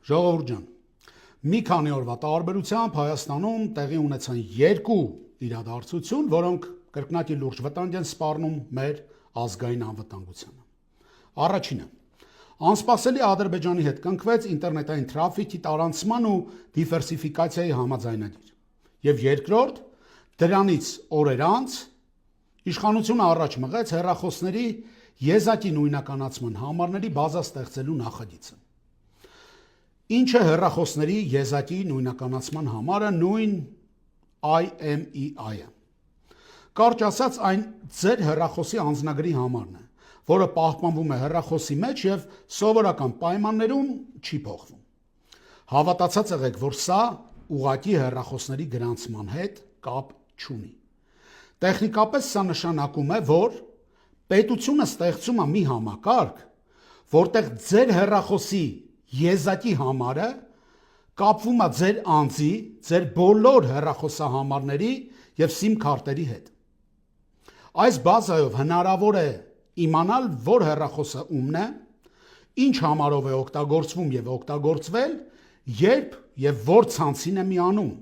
Ժողովուրդ ջան, մի քանի օրվա տարբերությամբ Հայաստանում տեղի ունեցան երկու իրադարձություն, որոնք կրկնակի լուրջ վտանգ են սպառնում մեր ազգային անվտանգությանը։ Առաջինը, անսպասելի Ադրբեջանի հետ կնքվեց ինտերնետային թրաֆիքի տարանցման ու դիվերսիֆիկացիայի համաձայնագիր։ Եվ երկրորդ, դրանից օրեր անց իշխանությունը առաջ մղեց հեռախոսների եզակի նույնականացման համարների բազա ստեղծելու նախագիծը։ Ինչ է հեռախոսների եզակի նույնականացման համարը, նույն IMEI-ը։ Կարճ ասած, այն ձեր հեռախոսի անձնագրի համարն է, որը պահպանվում է հեռախոսի մեջ եւ սովորական պայմաններում չի փոխվում։ Հավատացած եղեք, որ սա ուղղակի հեռախոսների գրանցման հետ կապ չունի։ Տեխնիկապես սա նշանակում է, որ պետությունը ստեղծում է մի համակարգ, որտեղ ձեր հեռախոսի եզակի համարը կապվում է ձեր անձի, ձեր բոլոր հեռախոսահամարների եւ SIM քարտերի հետ։ Այս բազայով հնարավոր է իմանալ, որ հեռախոսը ումն է, ինչ համարով է օգտագործվում եւ օգտագործվել, երբ եւ որ ցանցին է միանում,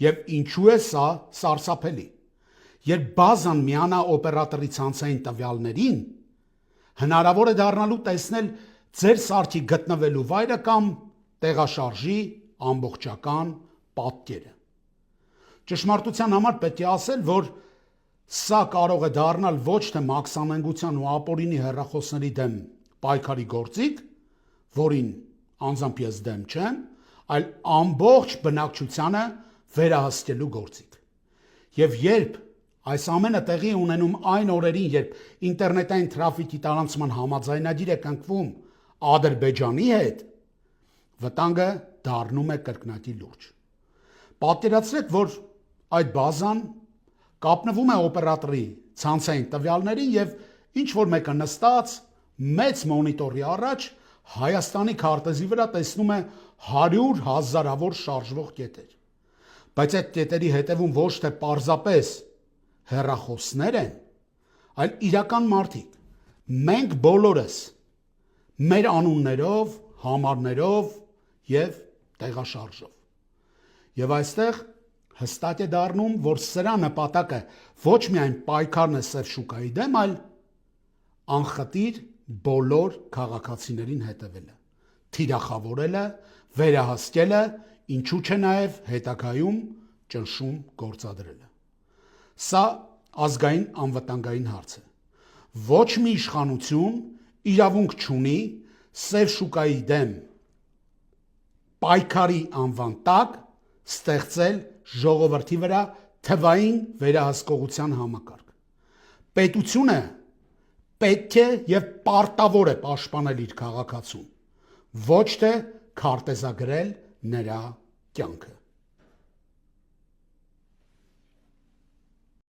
եւ ինչու է սա սարսափելի։ Երբ բազան միանա օպերատորի ցանցային տվյալներին, հնարավոր է դառնալու տեսնել ձեր սարքի գտնվելու վայրը կամ տեղաշարժի ամբողջական պատկերը։ Ճշմարտության համար պետք է ասել, որ սա կարող է դառնալ ոչ թե մաքսանենգության ու ապօրինի հեռախոսների դեմ պայքարի գործիք, որին անձամբ ես դեմ չեմ, այլ ամբողջ բնակչությանը վերահսկելու գործիք։ Եվ երբ այս ամենը տեղի ունենում այն օրերին, երբ ինտերնետային թրաֆիքի տարանցման համաձայնագիր է կնքվում Ադրբեջանի հետ, վտանգը դառնում է կրկնակի լուրջ։ Պատկերացրեք, որ այդ բազան կապնվում է օպերատորի ցանցային տվյալներին եւ ինչ-որ մեկը նստած մեծ մոնիտորի առաջ Հայաստանի քարտեզի վրա տեսնում է 100 հազարավոր շարժվող կետեր։ Բայց այդ կետերի հետևում ոչ թե պարզապես հեռախոսներ են, այլ իրական մարդիկ։ Մենք բոլորս մեր անուններով, համարներով եւ տեղաշարժով։ Եվ այստեղ հստակ է դառնում, որ սրա նպատակը ոչ միայն պայքարն է սև շուկայի դեմ, այլ անխտիր բոլոր քաղաքացիներին հետևելը, թիրախավորելը, վերահսկելը, ինչու՞ չէ նաև հետագայում ճնշում գործադրելը։ Սա ազգային անվտանգային հարց է։ Ոչ մի իշխանություն իրավունք չունի սև շուկայի դեմ պայքարի անվան տակ ստեղծել ժողովրդի վրա թվային վերահսկողության համակարգ։ Պետությունը պետք է եւ պարտավոր է պաշտպանել իր քաղաքացուն, ոչ թե քարտեզագրել նրա կյանքը։